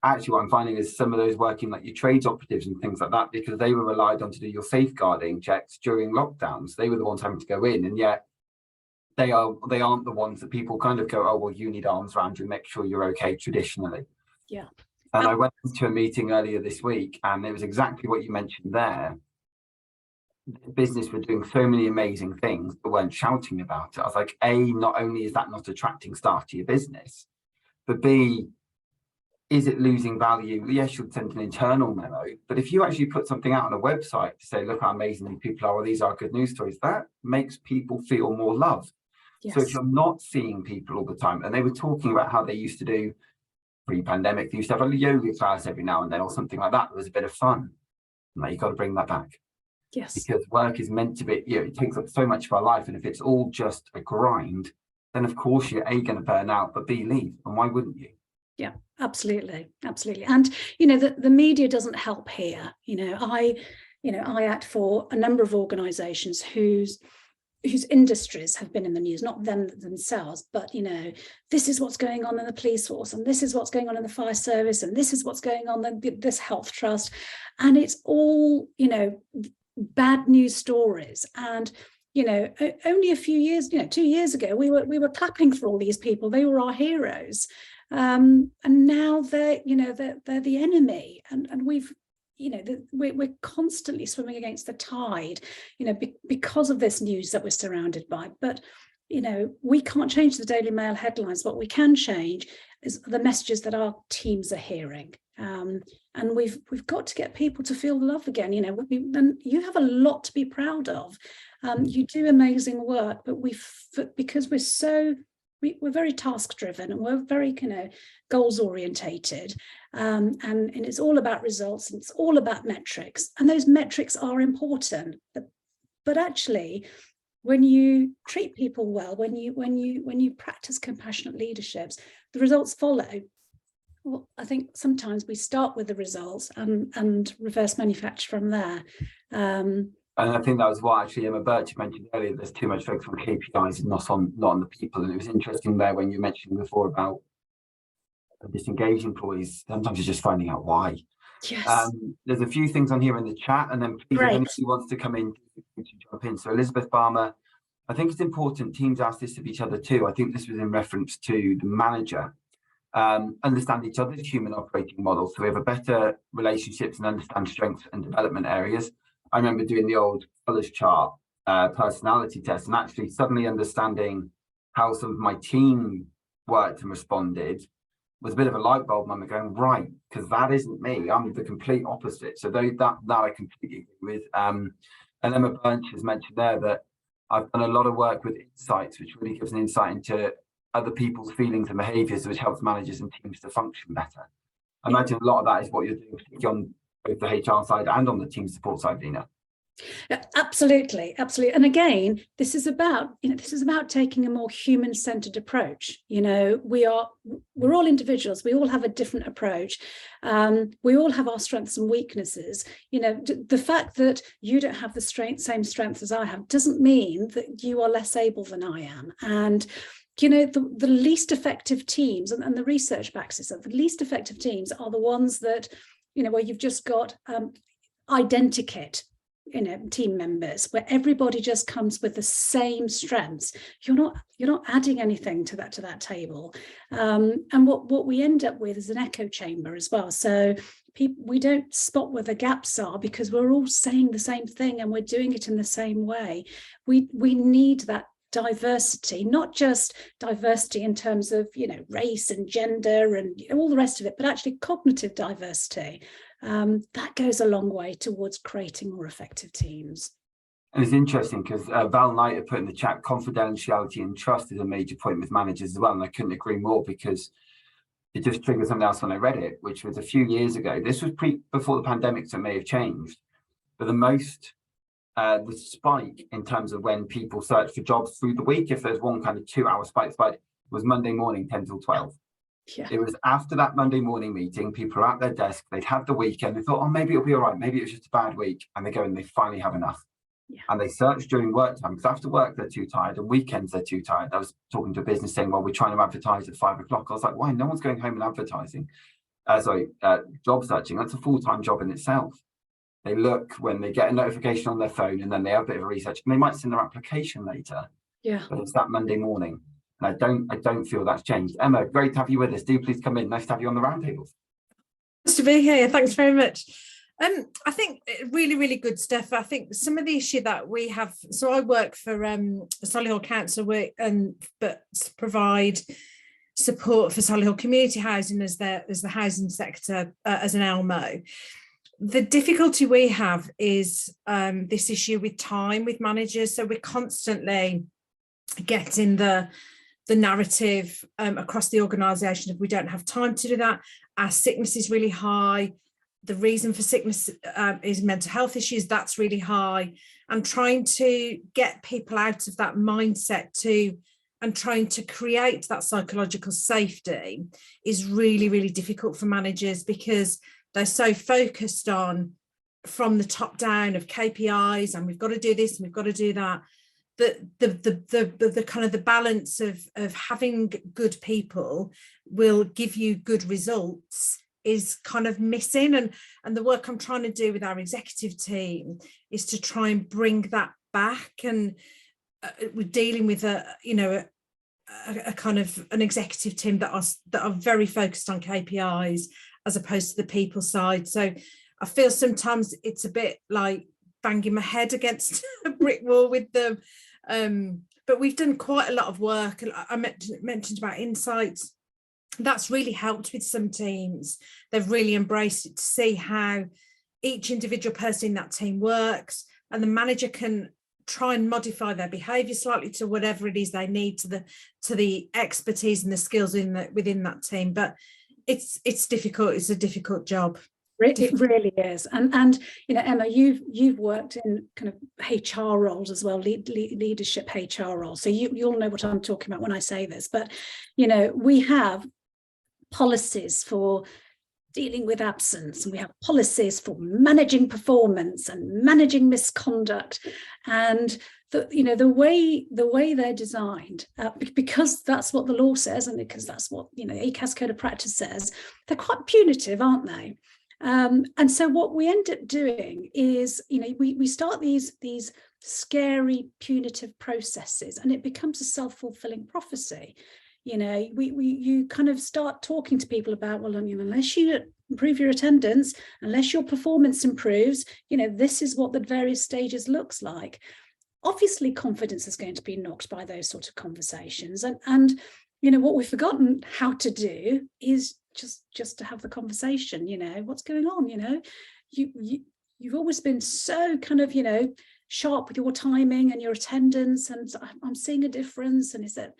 actually what I'm finding is some of those working like your trades operatives and things like that, because they were relied on to do your safeguarding checks during lockdowns. They were the ones having to go in, and yet they aren't the ones that people kind of go, oh, well, you need arms around you, make sure you're okay traditionally. Yeah. And I went to a meeting earlier this week, and it was exactly what you mentioned there. The business were doing so many amazing things, but weren't shouting about it. I was like, A, not only is that not attracting staff to your business, but B, is it losing value? Yes, you'll send an internal memo, but if you actually put something out on a website to say, look how amazing these people are, or these are good news stories, that makes people feel more loved. Yes. So if you're not seeing people all the time, and they were talking about how they used to do pre-pandemic, they used to have a yoga class every now and then or something like that. It was a bit of fun. Now you've got to bring that back. Yes. Because work is meant to be, you know, it takes up so much of our life. And if it's all just a grind, then of course you're A, going to burn out, but B, leave. And why wouldn't you? Yeah, absolutely. Absolutely. And, you know, the media doesn't help here. I act for a number of organizations whose industries have been in the news, not them themselves, but, you know, this is what's going on in the police force, and this is what's going on in the fire service, and this is what's going on in this health trust. And it's all, you know, bad news stories. And, you know, only a few years, 2 years ago, we were clapping for all these people. They were our heroes. And now they're the enemy. And we've, we're constantly swimming against the tide, because of this news that we're surrounded by. But, we can't change the Daily Mail headlines. What we can change is the messages that our teams are hearing. And we've got to get people to feel love again. And you have a lot to be proud of. You do amazing work, but because we're so we're very task driven, and we're very goals orientated, and it's all about results, and it's all about metrics, and those metrics are important, but actually, when you treat people well, when you practice compassionate leaderships, the results follow. Well, I think sometimes we start with the results and reverse manufacture from there. And I think that was what actually Emma Birch mentioned earlier. There's too much focus on KPIs and not on the people. And it was interesting there when you mentioned before about disengaged employees. Sometimes it's just finding out why. Yes. There's a few things on here in the chat, and then please, if anybody wants to come in, to jump in. So Elizabeth Barmer, I think it's important teams ask this of each other too. I think this was in reference to the manager. Understand each other's human operating models, so we have a better relationships and understand strengths and development areas. I remember doing the old colours chart personality test, and actually suddenly understanding how some of my team worked and responded was a bit of a light bulb moment, going, right, because that isn't me. I'm the complete opposite. So that I completely agree with. And Emma Birch has mentioned there that I've done a lot of work with insights, which really gives an insight into other people's feelings and behaviours, which helps managers and teams to function better. I imagine a lot of that is what you're doing, particularly on both the HR side and on the team support side, Veena. Absolutely. And again, this is about taking a more human-centered approach. We're all individuals. We all have a different approach. We all have our strengths and weaknesses. The fact that you don't have the same strengths as I have doesn't mean that you are less able than I am. And the least effective teams, and the research backs this up, the least effective teams are the ones that, where you've just got identikit, team members, where everybody just comes with the same strengths. You're not adding anything to that table. And what we end up with is an echo chamber as well. So we don't spot where the gaps are because we're all saying the same thing and we're doing it in the same way. We need that diversity, not just diversity in terms of race and gender and all the rest of it, but actually cognitive diversity. That goes a long way towards creating more effective teams. And it's interesting because Val Knight had put in the chat, confidentiality and trust is a major point with managers as well, and I couldn't agree more, because it just triggered something else when I read it, which was a few years ago. This was before the pandemic, so it may have changed, but the spike in terms of when people search for jobs through the week, if there's one kind of 2-hour spike, was Monday morning 10 till 12. Yeah. It was after that Monday morning meeting, people are at their desk, they'd had the weekend, they thought, oh, maybe it'll be all right, maybe it was just a bad week, and they go and they finally have enough. Yeah. And they search during work time, because after work they're too tired, and weekends they're too tired. I was talking to a business saying, well, we're trying to advertise at 5 o'clock. I was like, why? No one's going home and advertising. Job searching, that's a full-time job in itself. They look when they get a notification on their phone, and then they have a bit of a research, and they might send their application later. Yeah. But it's that Monday morning. And I don't feel that's changed. Emma, great to have you with us. Do please come in. Nice to have you on the roundtables. Nice to be here. Thanks very much. I think really, really good stuff. I think some of the issue that we have, so I work for Solihull Council but provide support for Solihull Community Housing as the housing sector as an ELMO. The difficulty we have is this issue with time with managers. So we're constantly getting the narrative across the organisation of we don't have time to do that. Our sickness is really high. The reason for sickness is mental health issues. That's really high. And trying to get people out of that mindset and trying to create that psychological safety is really, really difficult for managers, because they're so focused on from the top down of KPIs, and we've got to do this and we've got to do that. The kind of the balance of having good people will give you good results is kind of missing, and the work I'm trying to do with our executive team is to try and bring that back. And we're dealing with a kind of an executive team that are very focused on KPIs as opposed to the people side. So I feel sometimes it's a bit like banging my head against a brick wall with them. But we've done quite a lot of work. I mentioned about insights. That's really helped with some teams. They've really embraced it to see how each individual person in that team works, and the manager can try and modify their behaviour slightly to whatever it is they need, to the expertise and the skills within that team. But it's difficult. It's a difficult job. It really is. And you know, Emma, you've worked in kind of HR roles as well, leadership HR roles. So you'll know what I'm talking about when I say this. But you know, we have policies for dealing with absence, and we have policies for managing performance and managing misconduct, and the way they're designed, because that's what the law says, and because that's what the ACAS Code of Practice says, they're quite punitive, aren't they? And so what we end up doing is, we start these scary punitive processes, and it becomes a self-fulfilling prophecy. You kind of start talking to people about, well, unless you improve your attendance, unless your performance improves, this is what the various stages looks like. Obviously, confidence is going to be knocked by those sort of conversations. And what we've forgotten how to do is just to have the conversation. What's going on? You've always been so kind of, sharp with your timing and your attendance, and I'm seeing a difference, and is there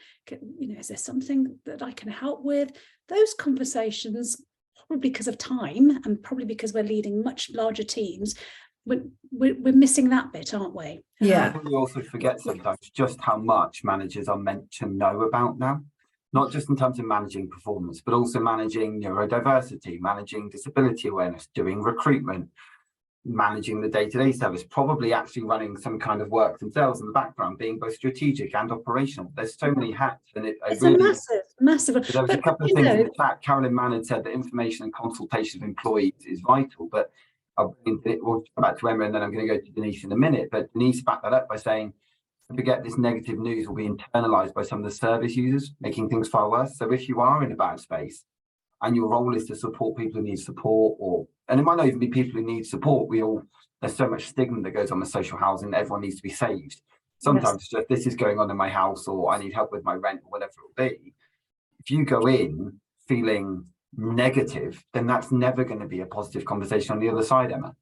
something that I can help with? Those conversations, probably because of time and probably because we're leading much larger teams, we're missing that bit, aren't we? Yeah. I think we also forget sometimes just how much managers are meant to know about now, not just in terms of managing performance, but also managing neurodiversity, managing disability awareness, doing recruitment, managing the day-to-day service, probably actually running some kind of work themselves in the background, being both strategic and operational. There's so many hats, and it's really, a massive. There was a couple of things in the chat. Carolyn Mann had said that information and consultation of employees is vital, but we'll come back to Emma, and then I'm going to go to Denise in a minute. But Denise backed that up by saying, forget this negative news will be internalized by some of the service users, making things far worse. So if you are in a bad space and your role is to support people who need support, and it might not even be people who need support, there's so much stigma that goes on with social housing, everyone needs to be saved. Sometimes it's just, this is going on in my house, or I need help with my rent, or whatever it will be. If you go in feeling negative, then that's never going to be a positive conversation on the other side, Emma.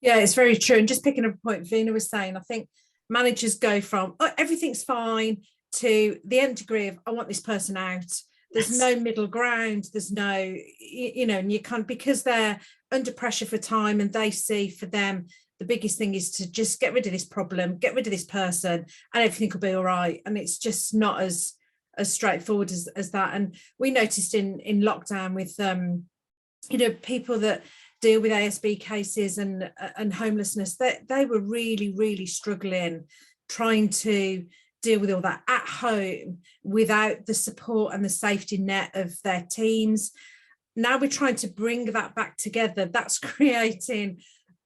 Yeah, it's very true. And just picking up a point Veena was saying, I think managers go from, oh, everything's fine, to the end degree of, I want this person out. There's no middle ground. There's no, and you can't, because they're under pressure for time, and they see, for them, the biggest thing is to just get rid of this problem, get rid of this person, and everything will be all right. And it's just not as straightforward as that. And we noticed in lockdown with, people that deal with ASB cases and homelessness, that they were really, really struggling trying to deal with all that at home without the support and the safety net of their teams. Now we're trying to bring that back together. That's creating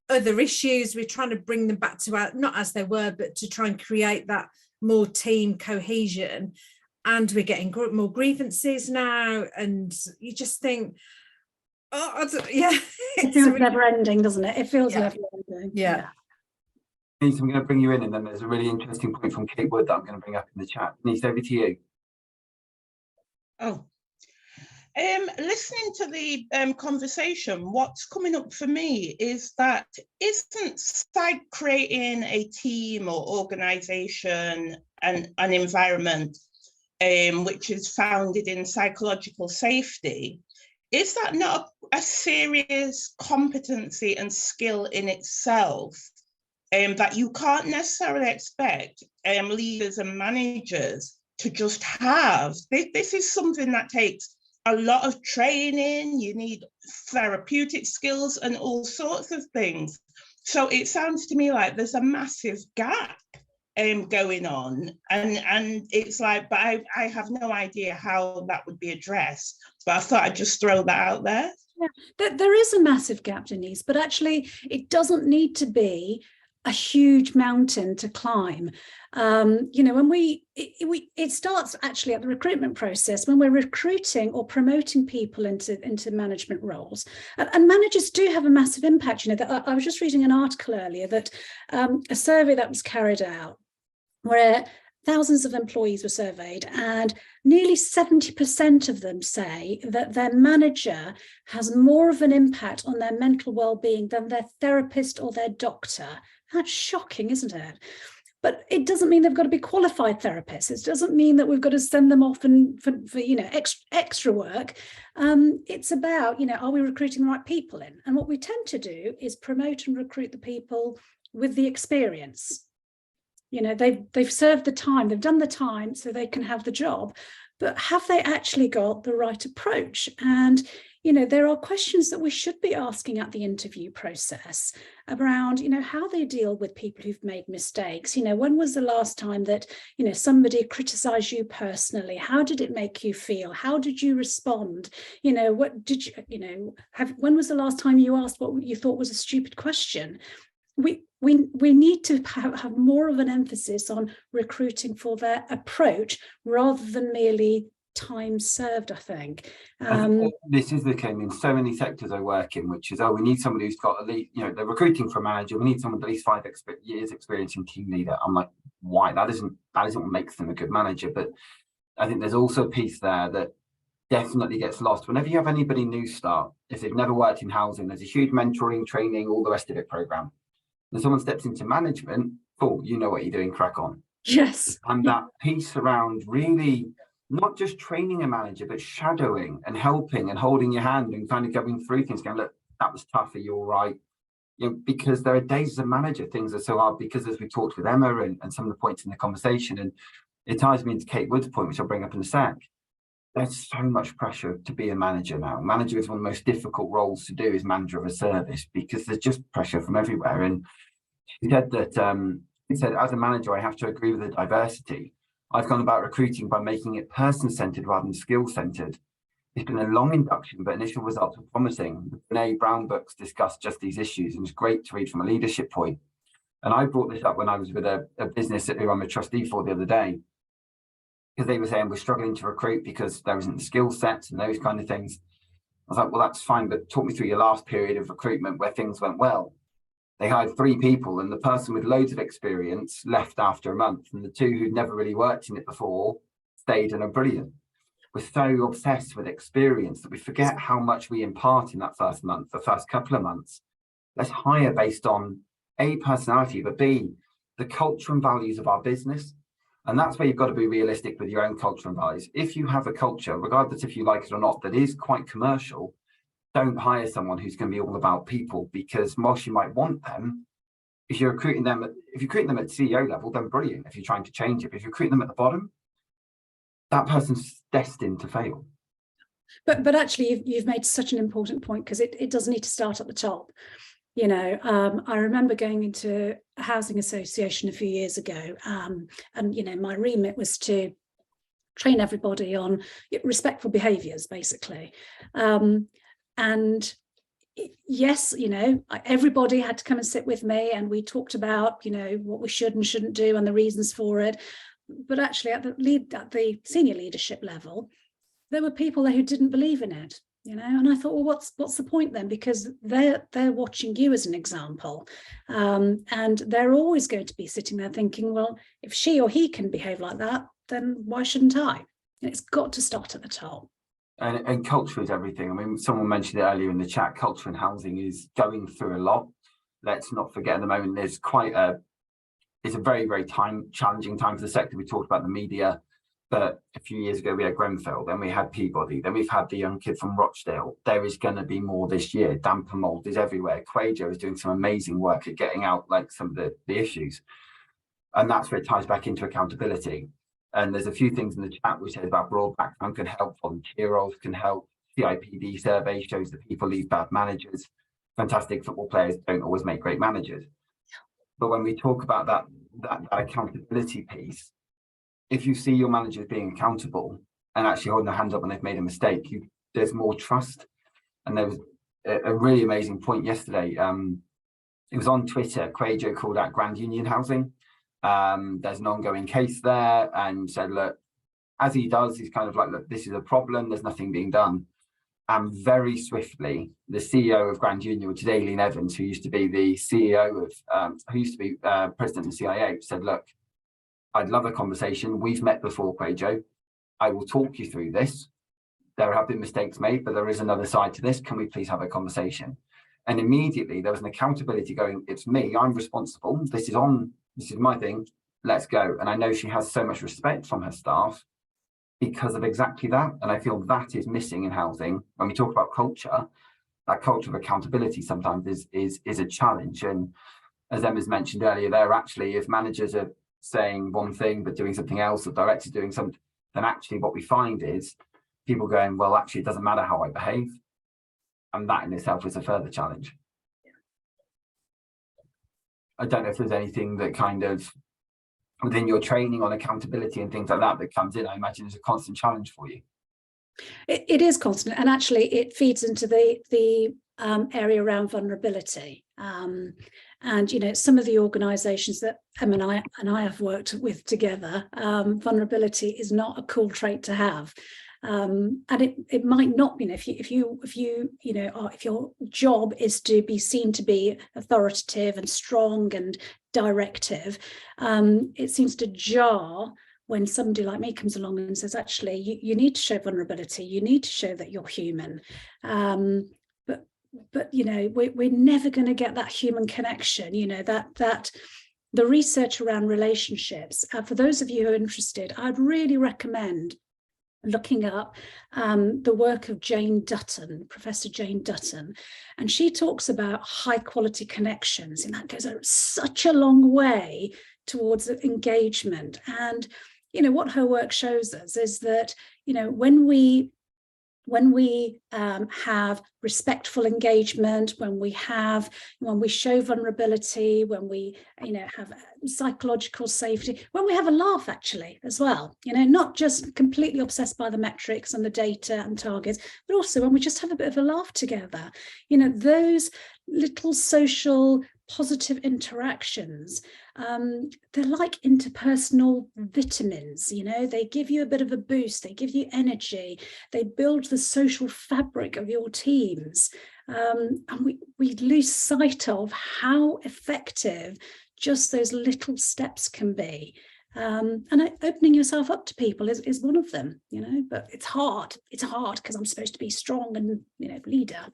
other issues. We're trying to bring them back to not as they were, but to try and create that more team cohesion. And we're getting more grievances now. And you just think, it feels never ending, doesn't it? It feels never ending. Yeah. Denise, I'm going to bring you in, and then there's a really interesting point from Kate Wood that I'm going to bring up in the chat. Denise, over to you. Listening to the conversation, what's coming up for me is that isn't creating a team or organisation and an environment which is founded in psychological safety, is that not a serious competency and skill in itself? That you can't necessarily expect leaders and managers to just have. This is something that takes a lot of training. You need therapeutic skills and all sorts of things. So it sounds to me like there's a massive gap going on, and it's like, but I have no idea how that would be addressed. But I thought I'd just throw that out there. Yeah, there is a massive gap, Denise, but actually it doesn't need to be a huge mountain to climb. When it starts actually at the recruitment process, when we're recruiting or promoting people into management roles, and managers do have a massive impact. I was just reading an article earlier that a survey that was carried out where thousands of employees were surveyed, and nearly 70% of them say that their manager has more of an impact on their mental well-being than their therapist or their doctor That's shocking, isn't it? But it doesn't mean they've got to be qualified therapists. It doesn't mean that we've got to send them off and for extra work. It's about, are we recruiting the right people in? And what we tend to do is promote and recruit the people with the experience. They've served the time, they've done the time so they can have the job, but have they actually got the right approach? And there are questions that we should be asking at the interview process around, how they deal with people who've made mistakes. When was the last time that, somebody criticized you personally? How did it make you feel? How did you respond? What did when was the last time you asked what you thought was a stupid question? We need to have more of an emphasis on recruiting for their approach rather than merely time served, I think. This is the case in so many sectors I work in, which is, we need somebody who's got at least, they're recruiting for a manager, we need someone with at least 5 years experience in team leader. I'm like, why? That isn't what makes them a good manager. But I think there's also a piece there that definitely gets lost. Whenever you have anybody new start, if they've never worked in housing, there's a huge mentoring, training, all the rest of it program. When someone steps into management, cool, you know what you're doing, crack on. Yes. And that piece around really not just training a manager, but shadowing and helping and holding your hand and kind of going through things, going, look, that was tough, are you all right? Because there are days as a manager, things are so hard, because as we talked with Emma and some of the points in the conversation, and it ties me into Kate Wood's point, which I'll bring up in a sec. There's so much pressure to be a manager now. Manager is one of the most difficult roles to do, is manager of a service, because there's just pressure from everywhere. And he said that, as a manager, I have to agree with the diversity. I've gone about recruiting by making it person-centered rather than skill-centered. It's been a long induction, but initial results are promising. The Brene Brown books discuss just these issues, and it's great to read from a leadership point. And I brought this up when I was with a business who I'm a trustee for the other day, because they were saying we're struggling to recruit because there isn't the skill sets and those kind of things. I was like, well, that's fine, but talk me through your last period of recruitment where things went well. They hired 3 people, and the person with loads of experience left after a month, and the 2 who'd never really worked in it before stayed and are brilliant. We're so obsessed with experience that we forget how much we impart in that first month, the first couple of months. Let's hire based on A, personality, but B, the culture and values of our business. And that's where you've got to be realistic with your own culture and values. If you have a culture, regardless if you like it or not, that is quite commercial, don't hire someone who's going to be all about people, because whilst you might want them, if you're recruiting them at CEO level, then brilliant if you're trying to change it. But if you're recruiting them at the bottom, that person's destined to fail. But actually, you've made such an important point, because it does need to start at the top. I remember going into a housing association a few years ago, and my remit was to train everybody on respectful behaviours, basically. And yes, everybody had to come and sit with me, and we talked about, what we should and shouldn't do and the reasons for it. But actually, at the senior leadership level, there were people there who didn't believe in it, and I thought, well, what's the point then? Because they're watching you as an example, and they're always going to be sitting there thinking, well, if she or he can behave like that, then why shouldn't I? And it's got to start at the top. And culture is everything. I mean, someone mentioned it earlier in the chat, culture in housing is going through a lot. Let's not forget at the moment, there's it's a very, very challenging time for the sector. We talked about the media, but a few years ago we had Grenfell, then we had Peabody, then we've had the young kid from Rochdale. There is going to be more this year. Damp and mold is everywhere. Quajo is doing some amazing work at getting out like some of the issues. And that's where it ties back into accountability. And there's a few things in the chat we said about broad background can help, volunteer roles can help. CIPD survey shows that people leave bad managers. Fantastic football players don't always make great managers. But when we talk about that accountability piece, if you see your managers being accountable and actually holding their hands up when they've made a mistake, there's more trust. And there was a really amazing point yesterday. It was on Twitter. Quajo called out Grand Union Housing. There's an ongoing case there, and said, look, as he does, he's kind of like, look, this is a problem, there's nothing being done. And very swiftly, the CEO of Grand Union, which is Aileen Evans, who used to be the CEO of, president of the CIA, said, look, I'd love a conversation. We've met before, Quajo. I will talk you through this. There have been mistakes made, but there is another side to this. Can we please have a conversation? And immediately there was an accountability going, it's me, I'm responsible, this is my thing, let's go. And I know she has so much respect from her staff because of exactly that. And I feel that is missing in housing. When we talk about culture, that culture of accountability sometimes is a challenge. And as Emma's mentioned earlier, there actually, if managers are saying one thing but doing something else, or directors doing something, then actually what we find is people going, well, actually, it doesn't matter how I behave. And that in itself is a further challenge. I don't know if there's anything that kind of within your training on accountability and things like that that comes in. I imagine it's a constant challenge for you. It is constant, and actually it feeds into the area around vulnerability. And you know, some of the organisations that Emma and I have worked with together, vulnerability is not a cool trait to have. And it might not be, if your job is to be seen to be authoritative and strong and directive, it seems to jar when somebody like me comes along and says, actually, you need to show vulnerability, you need to show that you're human. But you know, we're never going to get that human connection, you know, that the research around relationships. For those of you who are interested, I'd really recommend looking up the work of Jane Dutton, Professor Jane Dutton, and she talks about high quality connections, and that goes such a long way towards engagement. And you know, what her work shows us is that, you know, when we have respectful engagement, when we show vulnerability, when we, you know, have psychological safety, when we have a laugh actually as well, you know, not just completely obsessed by the metrics and the data and targets, but also when we just have a bit of a laugh together, you know, those little social positive interactions, they're like interpersonal vitamins, you know, they give you a bit of a boost, they give you energy, they build the social fabric of your teams, and we lose sight of how effective just those little steps can be. And opening yourself up to people is one of them, you know, but it's hard because I'm supposed to be strong and, you know, leader.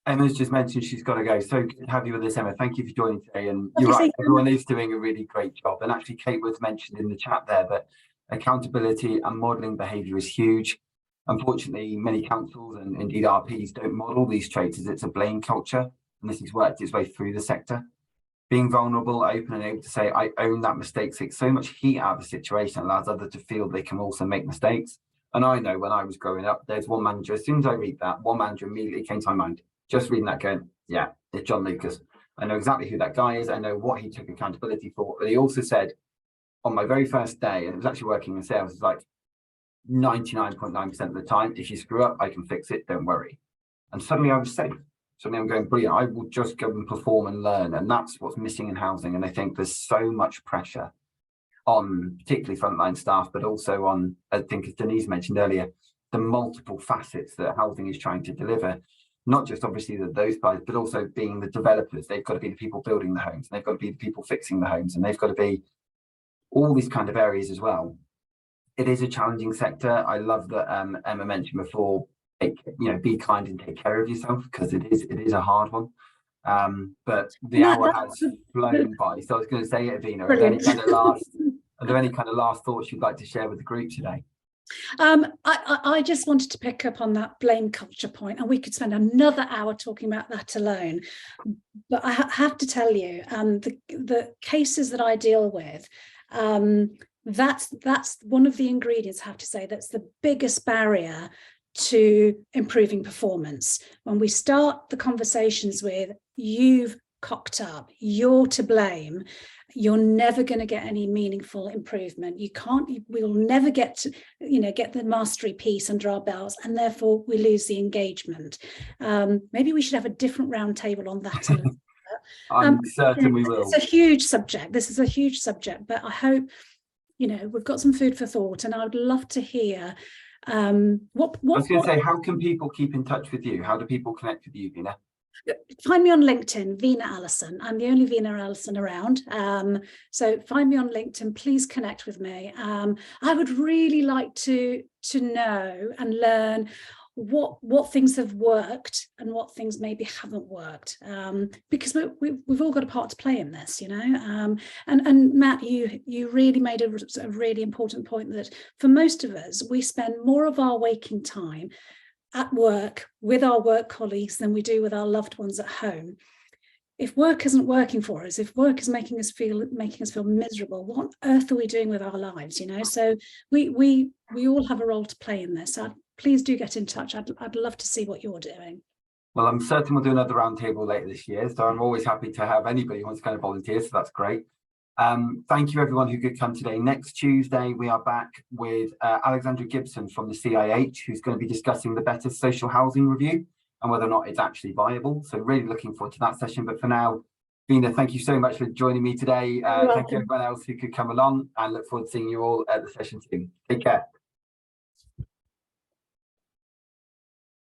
Emma's just mentioned she's got to go. So good to have you with us, Emma. Thank you for joining today. And you're right, everyone is doing a really great job. And actually, Kate was mentioned in the chat there that accountability and modelling behaviour is huge. Unfortunately, many councils and indeed RPs don't model these traits as it's a blame culture. And this has worked its way through the sector. Being vulnerable, open and able to say, I own that mistake, takes so much heat out of the situation, allows others to feel they can also make mistakes. And I know when I was growing up, there's one manager, as soon as I read that, one manager immediately came to my mind. Just reading that going, yeah, it's John Lucas. I know exactly who that guy is. I know what he took accountability for. But he also said on my very first day, and it was actually working in sales, it's like 99.9% of the time, if you screw up, I can fix it, don't worry. And suddenly I was safe. Suddenly I'm going, brilliant, I will just go and perform and learn. And that's what's missing in housing. And I think there's so much pressure on particularly frontline staff, but also on, I think as Denise mentioned earlier, the multiple facets that housing is trying to deliver. Not just obviously those guys, but also being the developers. They've got to be the people building the homes, and they've got to be the people fixing the homes, and they've got to be all these kind of areas as well. It is a challenging sector. I love that Emma mentioned before, be kind and take care of yourself, because it is a hard one. But the hour has flown by. So I was going to say, Veena, are there any kind of last thoughts you'd like to share with the group today? I just wanted to pick up on that blame culture point, and we could spend another hour talking about that alone. But I have to tell you, the cases that I deal with, that's one of the ingredients, I have to say, that's the biggest barrier to improving performance. When we start the conversations with, you've cocked up, you're to blame, you're never going to get any meaningful improvement. We'll never get to, get the mastery piece under our belts, and therefore we lose the engagement. Maybe we should have a different round table on that. I'm certain we will. It's a huge subject. This is a huge subject, but I hope, we've got some food for thought, and I would love to hear what I was going to say, how can people keep in touch with you? How do people connect with you, Veena? Find me on LinkedIn, Veena Allison. I'm the only Veena Allison around. So find me on LinkedIn, please connect with me. I would really like to know and learn what things have worked and what things maybe haven't worked, because we've all got a part to play in this, you know. And Matt, you really made a really important point that for most of us, we spend more of our waking time at work with our work colleagues than we do with our loved ones at home. If work isn't working for us, if work is making us feel miserable, what on earth are we doing with our lives, you know? So we all have a role to play in this. Please do get in touch. I'd love to see what you're doing. Well, I'm certain we'll do another roundtable later this year, so I'm always happy to have anybody who wants to kind of volunteer, so that's great. Thank you everyone who could come today. Next Tuesday, we are back with Alexandra Gibson from the CIH, who's going to be discussing the Better Social Housing Review and whether or not it's actually viable. So really looking forward to that session. But for now, Veena, thank you so much for joining me today. Thank you everyone else who could come along, and look forward to seeing you all at the session soon. Take care.